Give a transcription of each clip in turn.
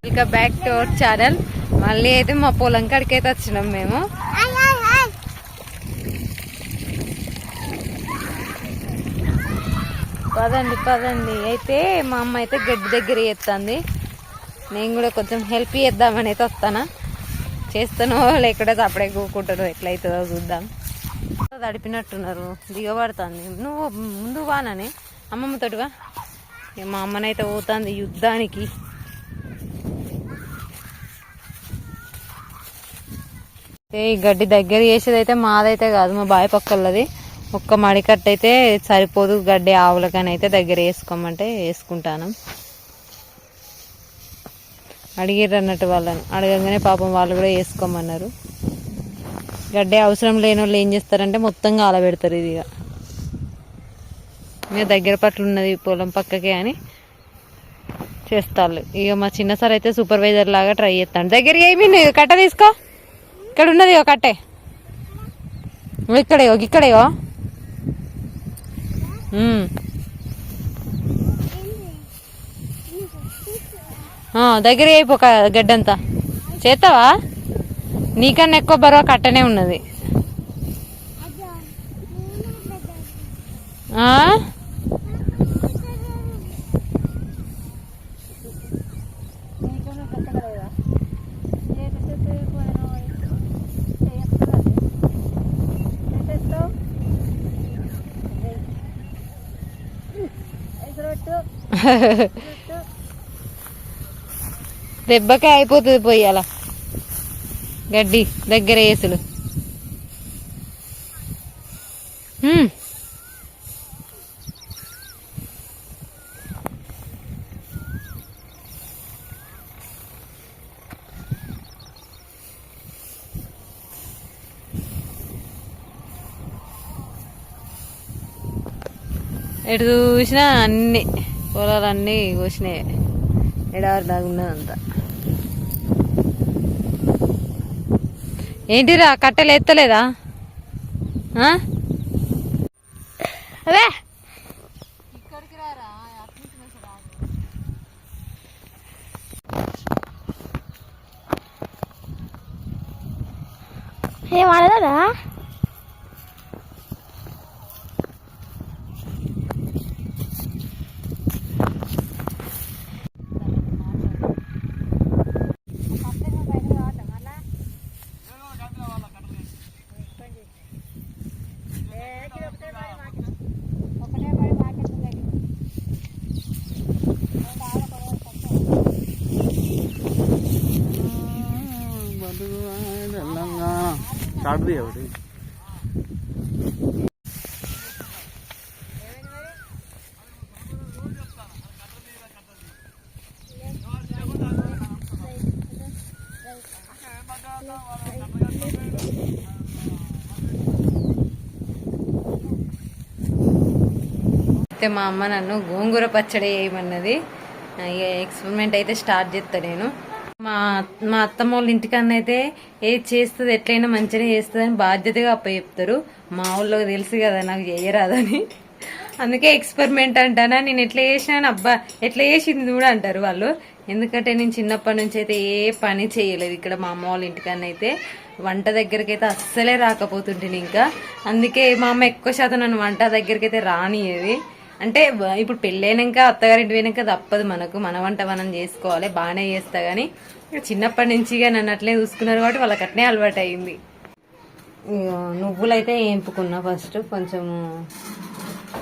Welcome back to our channel. మళ్ళీ అయితే మా పొలం కాడికి అయితే వచ్చినాం మేము. పదండి అయితే మా అమ్మ అయితే గడ్డి దగ్గర చేస్తుంది. నేను కూడా కొంచెం హెల్ప్ చేద్దామని అయితే వస్తానా. చేస్తానో లేకపోతే అప్పుడే కూకుంటారో ఎట్లయితుందో చూద్దాం. తడిపినట్టున్నారు, దిగబడుతుంది. నువ్వు ముందు వానని అమ్మమ్మతోటివా. మా అమ్మనైతే పోతుంది యుద్ధానికి. ఈ గడ్డి దగ్గర చేసేది అయితే మాదైతే కాదు, మా బావి పక్కలది. ఒక్క మడికట్టు అయితే సరిపోదు గడ్డి ఆవులకని అయితే దగ్గర వేసుకోమంటే వేసుకుంటాను. అడిగిర్రు అన్నట్టు వాళ్ళని, అడగగానే పాపం వాళ్ళు కూడా వేసుకోమన్నారు. గడ్డి అవసరం లేని వాళ్ళు ఏం చేస్తారంటే మొత్తం కాలబెడతారు. ఇది ఇక దగ్గర పట్ల ఉన్నది పొలం పక్కకే అని చేస్తారు. ఇక మా చిన్న సార్ అయితే సూపర్వైజర్ లాగా ట్రై చేస్తాను. దగ్గరికి ఏమి కట్ట తీసుకో, ఇక్కడ ఉన్నది కట్టే, ఇక్కడేయో దగ్గర అయిపో గడ్డంతా. చేస్తావా? నీకన్నా ఎక్కువ బరువు కట్టనే ఉన్నది. దెబ్బకే అయిపోతుంది పోయాల గడ్డి దగ్గర వేసులు. ఎటు చూసినా అన్ని పొలాలన్నీ కోసినాయి. ఎడారి దాకా ఉన్నదంతా. ఏంటిరా కట్టెలు ఎత్తలేదా? అదే ఇక్కడికి రారా, ఏమడదా? కాడుది ఒకటి అయితే మా అమ్మ నన్ను గోంగూర పచ్చడి వేయమన్నది. ఎక్స్పెరిమెంట్ అయితే స్టార్ట్ చేస్తా నేను. మా అత్తమ్మ వాళ్ళ ఇంటికన్నా అయితే ఏది చేస్తుంది ఎట్లయినా మంచిగా చేస్తుంది అని బాధ్యతగా అప్ప చెప్తారు. మా ఊళ్ళోకి తెలుసు కదా నాకు చేయరాదని, అందుకే ఎక్స్పెరిమెంట్ అంటానా. నేను ఎట్లా చేసినా అబ్బా ఎట్లా చేసింది కూడా అంటారు వాళ్ళు. ఎందుకంటే నేను చిన్నప్పటి నుంచి అయితే ఏ పని చేయలేదు ఇక్కడ మా అమ్మ వాళ్ళ ఇంటికన్నా అయితే. వంట దగ్గరికి అయితే అస్సలే రాకపోతుంటుంది. ఇంకా అందుకే మా అమ్మ ఎక్కువ శాతం నన్ను వంట దగ్గరికి అయితే రానియేది. అంటే ఇప్పుడు పెళ్ళైనాక అత్తగారింటి పోయినాక తప్పదు మనకు, మన వంట మనం చేసుకోవాలి. బాగానే చేస్తా కానీ చిన్నప్పటి నుంచి నన్ను అట్లే చూసుకున్నారు కాబట్టి వాళ్ళకి అట్నే అలవాటు అయింది. నువ్వులు అయితే వేంపుకున్నా ఫస్ట్, కొంచెము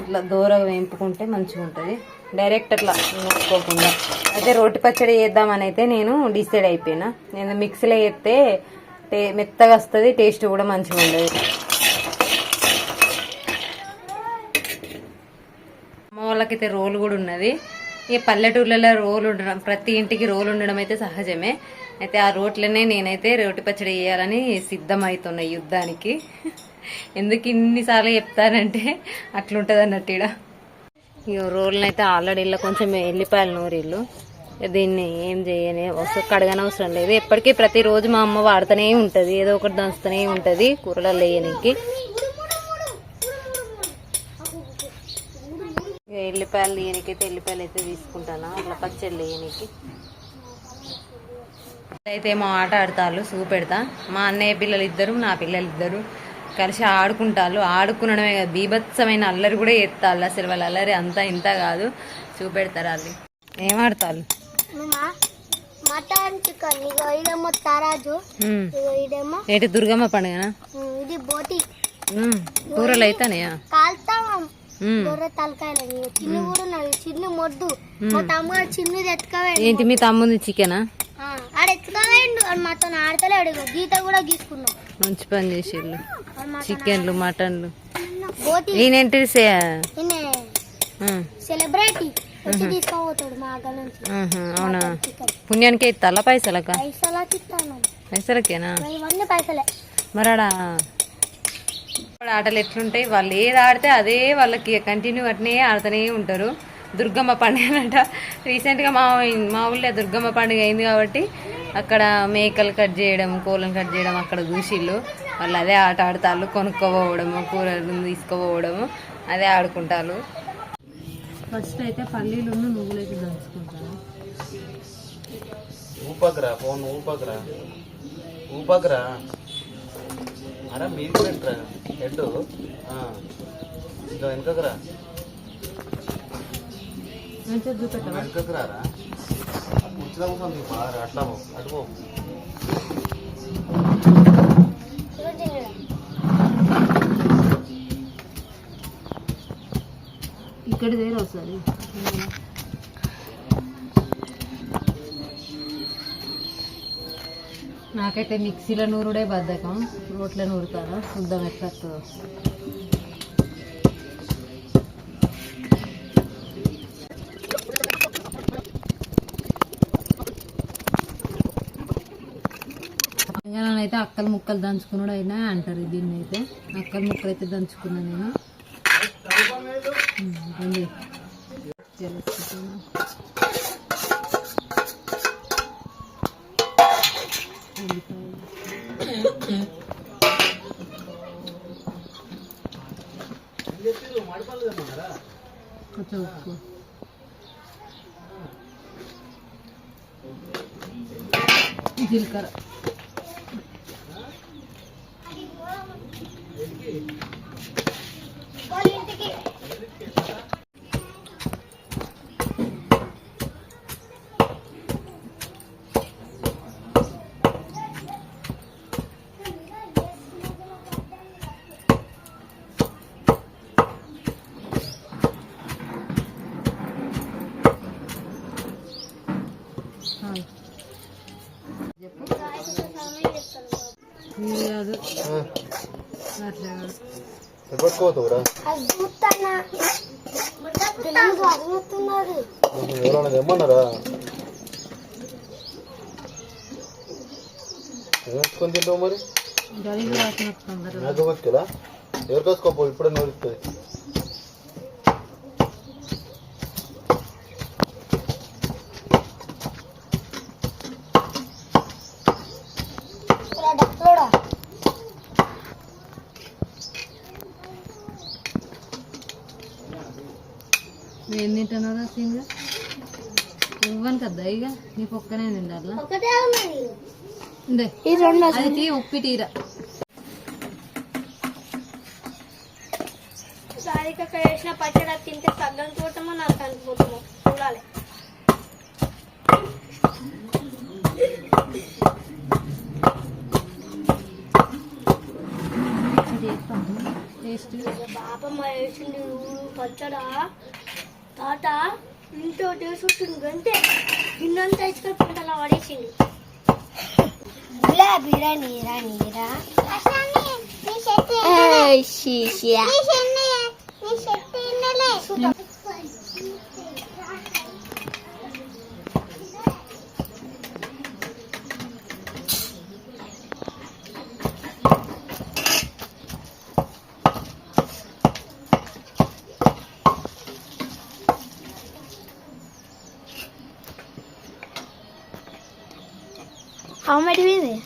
ఇట్లా దూరగా వేంపుకుంటే మంచిగా ఉంటుంది. డైరెక్ట్ అట్లా నూరుకోకుండా. అయితే రోటి పచ్చడి చేద్దామని అయితే నేను డిసైడ్ అయిపోయినా. నేను మిక్సీలో వేస్తే మెత్తగా వస్తుంది, టేస్ట్ కూడా మంచిగా ఉండదు. అమ్మ వాళ్ళకైతే రోలు కూడా ఉన్నది. ఈ పల్లెటూర్లలో రోలు ఉండడం, ప్రతి ఇంటికి రోలు ఉండడం అయితే సహజమే. అయితే ఆ రోట్లనే నేనైతే రోటి పచ్చడి చేయాలని సిద్ధమవుతున్నా యుద్ధానికి. ఎందుకు ఇన్నిసార్లు చెప్తానంటే అట్లుంటుంది అన్నట్టు. ఇక్కడ ఈ రోల్ని అయితే ఆల్రెడీ ఇలా కొంచెం ఎల్లిపాయలు నూరిళ్ళు. దీన్ని ఏం చేయని కడగనవసరం లేదు. ఎప్పటికీ ప్రతిరోజు మా అమ్మ వాడుతూనే ఉంటుంది, ఏదో ఒకటి దంచుతూనే ఉంటుంది కూరలలో వేయడానికి. ఎల్లిపాయలు వేయనికైతే ఎల్లిపాయలు అయితే తీసుకుంటాను, అట్లా పచ్చళ్ళు వేయనికి. అయితే ఏమో ఆట ఆడతారు చూపెడతా. మా అన్నయ్య పిల్లలు ఇద్దరు, నా పిల్లలు ఇద్దరు కలిసి ఆడుకుంటారు. ఆడుకునడమే కాదు, బీభత్సమైన అల్లరి కూడా చేస్తారు. అసలు వాళ్ళ అల్లరి అంతా ఇంత కాదు, చూపెడతారు. వాళ్ళు ఏం ఆడతారు? Mutton chicken. ఇదేమో తరాజు, ఇదేమో ఏంటి దుర్గమ్మ పండుగనా? ఇది బోటి. కూరలు అయితేనేయా? కాల్తాం గొర్రె తలకాయలు. చిన్ని కూడా ఉన్నది, చిన్ని మొద్దు. మా తమ్ముడు చిన్నది ఎత్తుకోవేయండి. ఏంటి మీ తమ్ముంది చికెనా? ఆడ ఎత్తుకోవేయండు అని మాతో ఆడతలేడు. గీత కూడా గీసుకున్నాం. మంచి పని చేసేళ్ళు. చికెన్లు మటన్లు. బోటి ఈయనేంటి సెలబ్రిటీ వచ్చి తీసుకోపోతాడు మా అగ్గ నుంచి. అవునా? పుణ్యానికే ఇస్తాలా పైసలకా? పైసలకి ఇస్తాను. పైసలకేనా? ఇవన్నీ పైసలే. మరి ఆటలు ఎట్లుంటాయి, వాళ్ళు ఏది ఆడితే అదే వాళ్ళకి కంటిన్యూ అట్నే ఆడుతూనే ఉంటారు. దుర్గమ్మ పండుగ అంట. రీసెంట్గా మా ఊళ్ళో దుర్గమ్మ పండుగ అయింది కాబట్టి అక్కడ మేకలు కట్ చేయడం, కోళ్ళను కట్ చేయడం అక్కడ చూసిళ్ళు. వాళ్ళు అదే ఆట ఆడతారు. కొనుక్కోపోవడము, కూరలు తీసుకోపోవడము అదే ఆడుకుంటారు. ఫస్ట్ అయితే పల్లీలు నువ్వులైతే దంచుకుంటాను. ఊపకరా ఫోన్, ఊపకరా అరే మీది పెట్టరా హెడ్ ఇంకా వెనుకకురా, వెనుకకురారా కూర్చుదా కూర్చోండి అట్లా అటుపో. ఇక్కడ దేరు వస్తుంది. నాకైతే మిక్సీలో నూరుడే బద్ధకం, రోట్లో నూరుతాను. చూద్దాం ఎట్లా వస్తుందో. తెలంగాణలో అయితే అక్కలు ముక్కలు దంచుకున్నాడు అయినా అంటారు. దీన్ని అయితే అక్కలు ముక్కలు అయితే దంచుకున్నా నేను. తెలుసుకున్నా. కొంచెం ఉప్పు, జీలకర్ర, ఎవరన్నా తెమ్మన్నారా? ఏమేసుకొని తింటావు మరి? నాకు బతికేలా ఎవరు కాసుకోపో, ఇప్పుడే నోరుస్తుంది. ఏం తింటున్నారా? సింగ ఇవ్వను కదా, ఇక నీ పక్కనే తిండాలా? అది ఉప్పి తీరా. వేసిన పచ్చడి తింటే తగ్గని పోతామో నాకు అనుకుంటామో చూడాలి. బాపమ్మ వేసింది పచ్చడా తాత ఇంట్లో టేస్ట్ వచ్చింది. గంటే గిన్నంతా ఇసుకొని పంటలా పడేసింది. గులాబీ నీరా నీరా How much is it?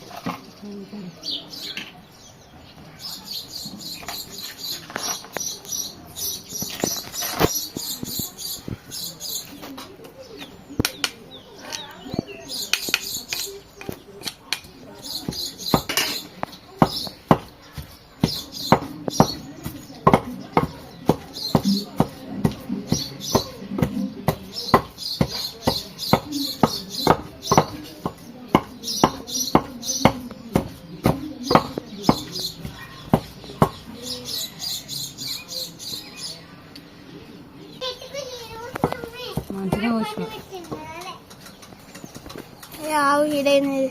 ఆవు ఇదైనది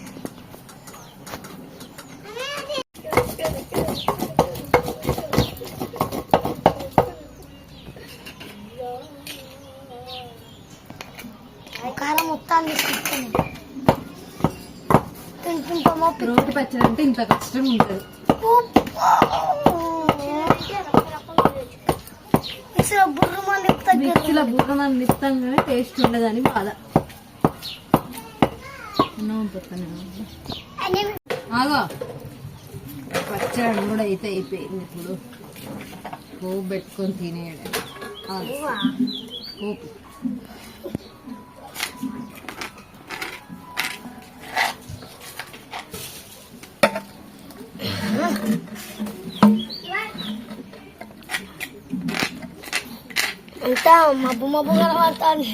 కారం మొత్తం తీసుకుంటాను తింటుంటామో రోటి పచ్చడి అంటే ఇంత కష్టంగా ఉంటుంది. బుర్ర మంది మిక్సీలో బుర్రమని నిస్తాం కానీ టేస్ట్ ఉండదని బాధ. ఆగో పచ్చడి కూడా అయితే అయిపోయింది. ఇప్పుడు పోపు పెట్టుకొని తినేయడం. పోపు అంతా మబ్బు మబ్బు కనబడతాను.